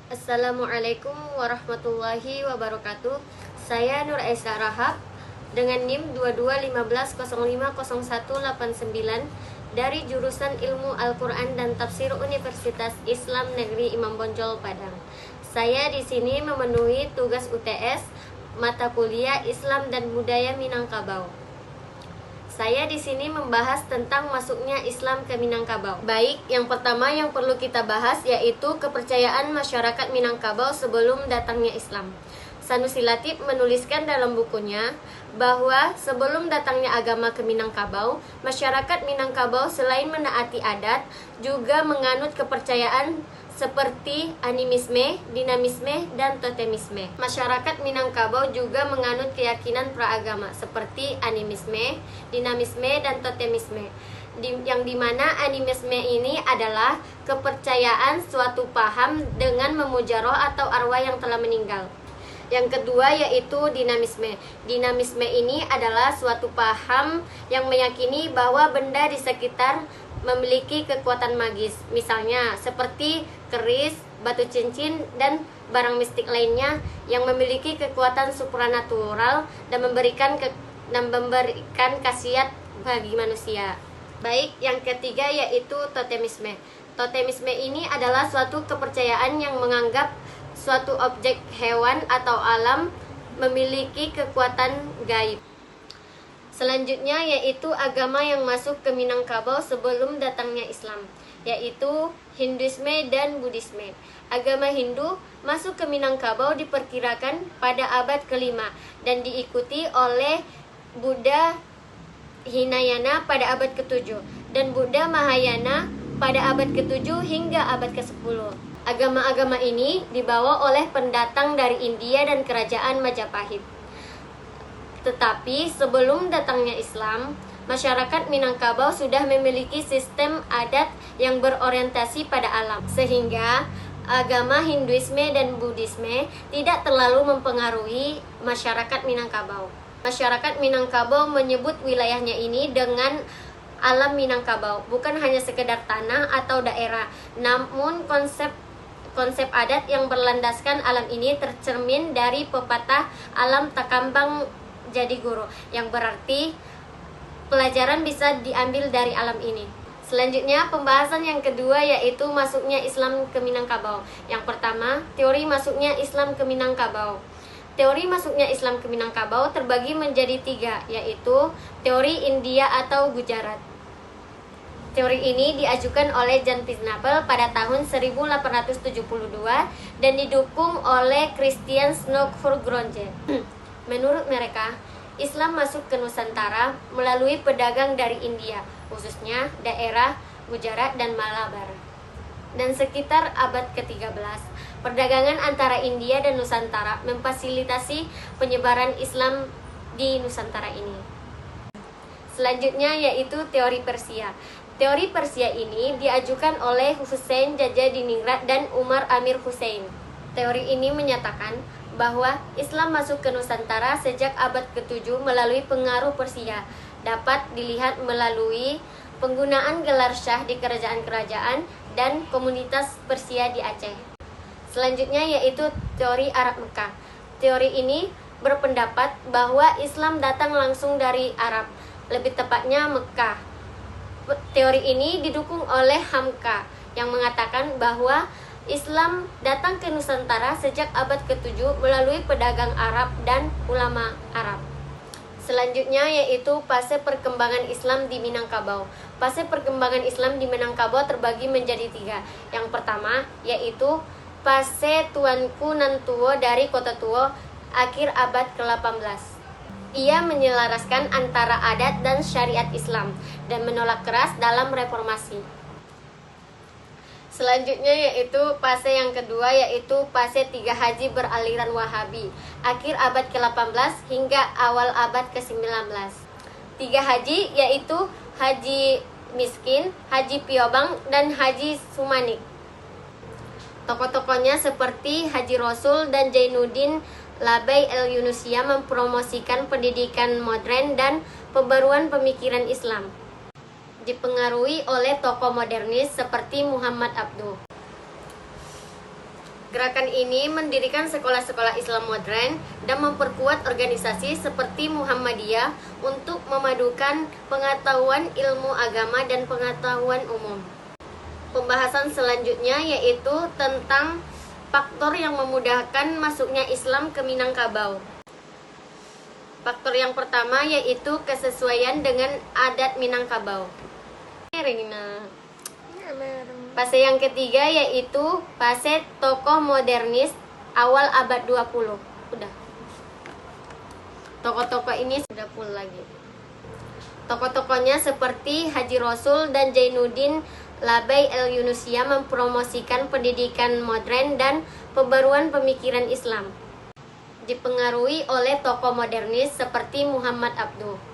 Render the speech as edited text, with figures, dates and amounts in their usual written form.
Assalamualaikum warahmatullahi wabarakatuh. Saya Nur Aisyah Rahab dengan NIM 2215050189 dari jurusan Ilmu Al-Quran dan Tafsir Universitas Islam Negeri Imam Bonjol Padang. Saya di sini memenuhi tugas UTS mata kuliah Islam dan Budaya Minangkabau. Saya di sini membahas tentang masuknya Islam ke Minangkabau. Baik, yang pertama yang perlu kita bahas yaitu kepercayaan masyarakat Minangkabau sebelum datangnya Islam. Sanusi Latif menuliskan dalam bukunya bahwa sebelum datangnya agama ke Minangkabau, masyarakat Minangkabau selain menaati adat juga menganut kepercayaan seperti animisme, dinamisme, dan totemisme. Masyarakat Minangkabau juga menganut keyakinan praagama seperti animisme, dinamisme, dan totemisme. Yang dimana animisme ini adalah kepercayaan suatu paham dengan memuja roh atau arwah yang telah meninggal. Yang kedua yaitu dinamisme. Dinamisme ini adalah suatu paham yang meyakini bahwa benda di sekitar memiliki kekuatan magis, misalnya seperti keris, batu cincin, dan barang mistik lainnya yang memiliki kekuatan supranatural dan memberikan khasiat bagi manusia. Baik, yang ketiga yaitu totemisme. Totemisme ini adalah suatu kepercayaan yang menganggap suatu objek, hewan, atau alam memiliki kekuatan gaib. Selanjutnya yaitu agama yang masuk ke Minangkabau sebelum datangnya Islam, yaitu Hinduisme dan Buddhisme. Agama Hindu masuk ke Minangkabau diperkirakan pada abad ke-5 dan diikuti oleh Buddha Hinayana pada abad ke-7 dan Buddha Mahayana pada abad ke-7 hingga abad ke-10. Agama-agama ini dibawa oleh pendatang dari India dan kerajaan Majapahit. Tetapi sebelum datangnya Islam, masyarakat Minangkabau sudah memiliki sistem adat yang berorientasi pada alam, sehingga agama Hinduisme dan Buddhisme tidak terlalu mempengaruhi masyarakat Minangkabau. Masyarakat Minangkabau menyebut wilayahnya ini dengan alam Minangkabau, bukan hanya sekedar tanah atau daerah, namun konsep adat yang berlandaskan alam ini tercermin dari pepatah alam takambang jadi guru, yang berarti pelajaran bisa diambil dari alam ini. Selanjutnya pembahasan yang kedua yaitu masuknya Islam ke Minangkabau. Yang pertama, teori masuknya Islam ke Minangkabau. Teori masuknya Islam ke Minangkabau terbagi menjadi 3, yaitu teori India atau Gujarat. Teori ini diajukan oleh Jan Pisnapel pada tahun 1872 dan didukung oleh Christian Snodgrass. Menurut mereka, Islam masuk ke Nusantara melalui pedagang dari India, khususnya daerah Gujarat dan Malabar. Dan sekitar abad ke-13, perdagangan antara India dan Nusantara memfasilitasi penyebaran Islam di Nusantara ini. Selanjutnya yaitu teori Persia. Teori Persia ini diajukan oleh Hussein Jajadiningrat dan Umar Amir Hussein. Teori ini menyatakan bahwa Islam masuk ke Nusantara sejak abad ke-7 melalui pengaruh Persia. Dapat dilihat melalui penggunaan gelar syah di kerajaan-kerajaan dan komunitas Persia di Aceh. Selanjutnya yaitu teori Arab Mekah. Teori ini berpendapat bahwa Islam datang langsung dari Arab, lebih tepatnya Mekah. Teori ini didukung oleh Hamka yang mengatakan bahwa Islam datang ke Nusantara sejak abad ke-7 melalui pedagang Arab dan ulama Arab. Selanjutnya yaitu fase perkembangan Islam di Minangkabau. Fase perkembangan Islam di Minangkabau terbagi menjadi 3. Yang pertama yaitu fase Tuanku Nan Tuo dari Kota Tuo akhir abad ke-18. Ia menyelaraskan antara adat dan syariat Islam dan menolak keras dalam reformasi. Selanjutnya yaitu fase yang kedua yaitu fase 3 haji beraliran Wahabi akhir abad ke-18 hingga awal abad ke-19. 3 haji yaitu Haji Miskin, Haji Piobang, dan Haji Sumanik. Tokoh-tokohnya seperti Haji Rasul dan Jainuddin Labai el-Yunusia mempromosikan pendidikan modern dan pembaruan pemikiran Islam. Dipengaruhi oleh tokoh modernis seperti Muhammad Abduh. Gerakan ini mendirikan sekolah-sekolah Islam modern dan memperkuat organisasi seperti Muhammadiyah untuk memadukan pengetahuan ilmu agama dan pengetahuan umum. Pembahasan selanjutnya yaitu tentang faktor yang memudahkan masuknya Islam ke Minangkabau. Faktor yang pertama yaitu kesesuaian dengan adat Minangkabau. Fase yang ketiga yaitu fase tokoh modernis awal abad 20. Udah. Tokoh-tokoh ini sudah full lagi. Tokoh-tokohnya seperti Haji Rasul dan Zainuddin Labai el-Yunusia mempromosikan pendidikan modern dan pembaruan pemikiran Islam. Dipengaruhi oleh tokoh modernis seperti Muhammad Abduh.